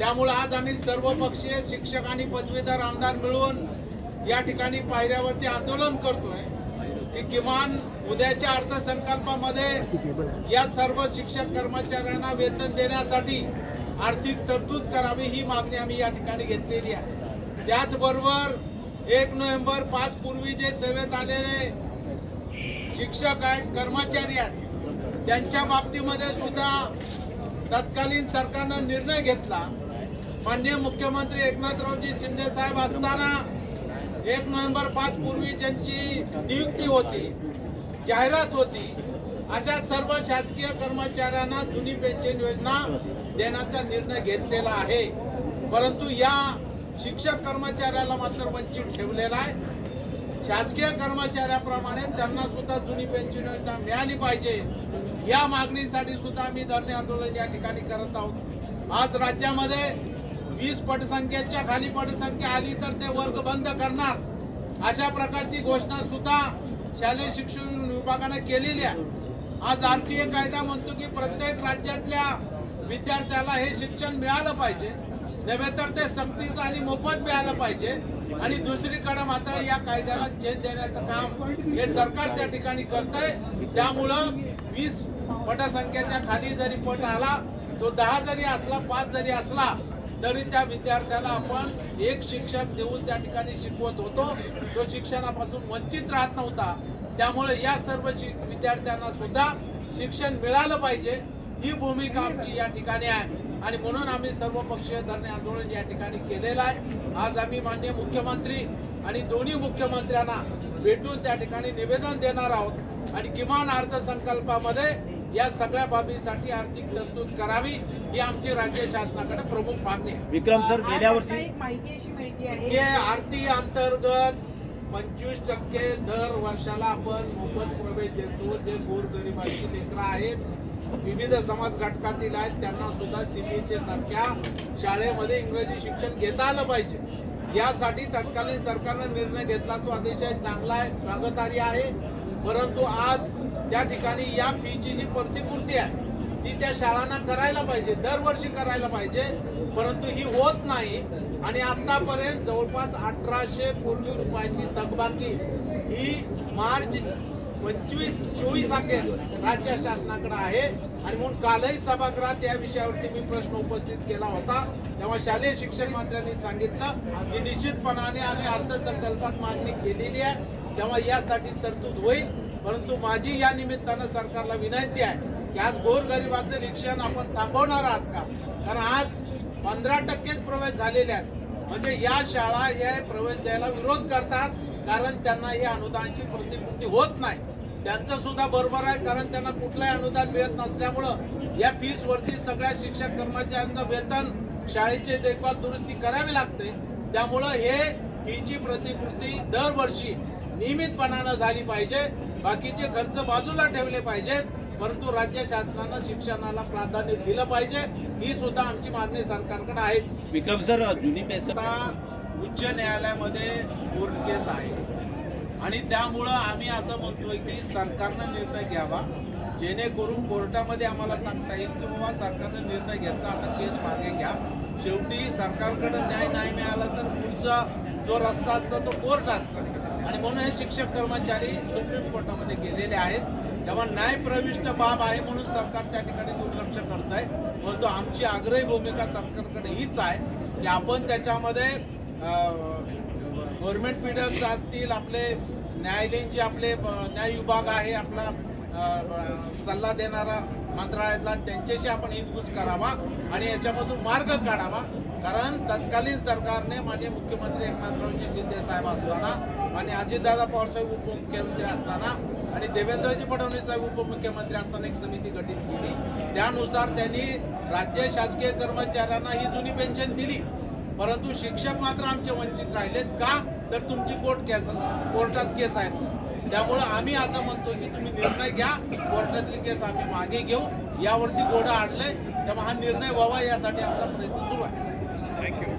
त्यामुळे आज आम्ही सर्वपक्षीय शिक्षक आणि पदवीधर आमदार मिळून या ठिकाणी पायऱ्यावरती आंदोलन करतोय की किमान उद्याच्या अर्थसंकल्पामध्ये या सर्व शिक्षक कर्मचाऱ्यांना वेतन देण्यासाठी आर्थिक तरतूद करावी ही मागणी आम्ही या ठिकाणी घेतलेली आहे। त्याचबरोबर 1 नोव्हेंबर 5 पूर्वी जे सेवेत आलेले शिक्षक आहेत, कर्मचारी आहेत, त्यांच्या बाबतीमध्ये सुद्धा तत्कालीन सरकारनं निर्णय घेतला। माननीय मुख्यमंत्री एकनाथरावजी शिंदे साहेब असताना 1 नोव्हेंबर 5 पूर्वी ज्यांची नियुक्ती होती, जाहिरात होती, अशा सर्व शासकीय कर्मचाऱ्यांना जुनी पेन्शन योजना देण्याचा निर्णय घेतलेला आहे। परंतु या शिक्षक कर्मचाऱ्याला मात्र वंचित ठेवलेला आहे। शासकीय कर्मचाऱ्याप्रमाणे त्यांना सुद्धा जुनी पेन्शन योजना मिळाली पाहिजे या मागणीसाठी सुद्धा आम्ही धरणे आंदोलन या ठिकाणी करत आहोत। आज राज्यामध्ये 20 पटसंख्येच्या खाली पटसंख्या आली तर ते वर्ग बंद करणार अशा प्रकारची घोषणा सुद्धा शालेय शिक्षण विभागाने केलेली आहे। आज आरटीए कायदा म्हणतो की प्रत्येक राज्यातल्या विद्यार्थ्याला हे शिक्षण मिळालं पाहिजे, नव्हे तर ते सक्तीचं आणि मोफत मिळालं पाहिजे। आणि दुसरीकडे मात्र या कायद्याला छेद देण्याचं काम हे सरकार त्या ठिकाणी करतंय। त्यामुळं 20 पटसंख्येच्या खाली जरी पट आला, तो 10 जरी असला, 5 जरी असला, तरी त्या विद्यार्थ्याला आपण एक शिक्षक देऊन त्या ठिकाणी शिकवत होतो, तो शिक्षणापासून वंचित राहत नव्हता। त्यामुळे या सर्व विद्यार्थ्यांना सुद्धा शिक्षण मिळालं पाहिजे ही भूमिका आमची या ठिकाणी आहे। आणि म्हणून आम्ही सर्वपक्षीय धरणे आंदोलन या ठिकाणी केलेलं आहे। आज आम्ही माननीय मुख्यमंत्री आणि दोन्ही मुख्यमंत्र्यांना भेटून त्या ठिकाणी निवेदन देणार आहोत आणि किमान अर्थसंकल्पामध्ये या सगळ्या बाबींसाठी आर्थिक तरतूद करावी ही आमची राज्य शासनाकडे प्रमुख मागणी आहे। विक्रम सर, गेल्या वर्षी माहिती अशी मिळते आहे आरटी अंतर्गत 25% दर वर्षाला आपण मोफत प्रवेश देतो। जे गोरगरिबांची लेकरं आहेत, विविध समाज घटकातील आहेत, त्यांना सुद्धा सीबीएसई सारख्या शाळेमध्ये इंग्रजी शिक्षण घेता आलं पाहिजे। यासाठी तत्कालीन सरकारने निर्णय घेतला, तो अतिशय चांगला आहे, स्वागतार्ह आहे। परंतु आज त्या ठिकाणी या फीची जी प्रतिपूर्ती आहे ती त्या शाळांना करायला पाहिजे, दरवर्षी करायला पाहिजे, परंतु ही होत नाही। आणि आतापर्यंत जवळपास 1800 कोटी रुपयाची थकबाकी ही मार्च 25-24 अखेर राज्य शासनाकडे आहे। आणि म्हणून कालही सभागृहात या विषयावरती मी प्रश्न उपस्थित केला होता, तेव्हा शालेय शिक्षण मंत्र्यांनी सांगितलं की निश्चितपणाने आम्ही अर्थसंकल्पात मागणी केलेली आहे, तेव्हा यासाठी तरतूद होईल। परंतु माझी या निमित्तानं सरकारला विनंती आहे की आज गोरगरिबाचं शिक्षण आपण थांबवणार आहात का? कारण आज 15% प्रवेश झालेले आहेत, म्हणजे या शाळा हे प्रवेश द्यायला विरोध करतात कारण त्यांना ही अनुदानाची प्रतिपूर्ती होत नाही। त्यांचं सुद्धा बरोबर आहे, कारण त्यांना कुठलंही अनुदान मिळत नसल्यामुळं या फीस वरती सगळ्या शिक्षक कर्मचाऱ्यांचं वेतन, शाळेची देखभाल दुरुस्ती करावी लागते। त्यामुळं हे फीची प्रतिपूर्ती दरवर्षी नियमितपणानं झाली पाहिजे, बाकीचे खर्च बाजूला ठेवले पाहिजेत, परंतु राज्य शासनानं शिक्षणाला प्राधान्य दिलं पाहिजे ही सुद्धा आमची मागणी सरकारकडे आहेच। विक्रम सर, जुनी पेन्शन उच्च न्यायालयामध्ये कोर्ट केस आहे आणि त्यामुळं आम्ही असं म्हणतोय की सरकारनं निर्णय घ्यावा, जेणेकरून कोर्टामध्ये आम्हाला सांगता येईल की बाबा सरकारनं निर्णय घेतला, आता केस मागे घ्या। शेवटी सरकारकडे न्याय नाही मिळाला तर पुढचा जो रस्ता असतो तो कोर्ट असतो। आणि म्हणून हे शिक्षक कर्मचारी सुप्रीम कोर्टामध्ये गेलेले आहेत, तेव्हा न्याय प्रविष्ट बाब आहे म्हणून सरकार त्या ठिकाणी दुर्लक्ष करत आहे। परंतु आमची आग्रही भूमिका सरकारकडे हीच आहे की आपण त्याच्यामध्ये गव्हर्नमेंट पीडर्स असतील, आपले न्यायालयीन जे आपले न्याय विभाग आहे, आपला सल्ला देणारा मंत्रालयातला, त्यांच्याशी आपण हितगुज करावा आणि याच्यामधून मार्ग काढावा। कारण तत्कालीन सरकारने माननीय मुख्यमंत्री एकनाथरावजी शिंदे साहेब असताना, माननीय अजितदादा पवार साहेब उपमुख्यमंत्री असताना आणि देवेंद्रजी फडणवीस साहेब उपमुख्यमंत्री असताना एक समिती गठीत केली। त्यानुसार त्यांनी राज्य शासकीय कर्मचाऱ्यांना ही जुनी पेन्शन दिली, परंतु शिक्षक मात्र आमचे वंचित राहिलेत। का? तर तुमची कोर्टात केस आहे। त्यामुळे आम्ही असं म्हणतो की तुम्ही निर्णय घ्या, कोर्टातली केस आम्ही मागे घेऊ, यावरती घोडं आणलंय, तेव्हा हा निर्णय व्हावा यासाठी आमचा प्रयत्न सुरू आहे। थँक्यू।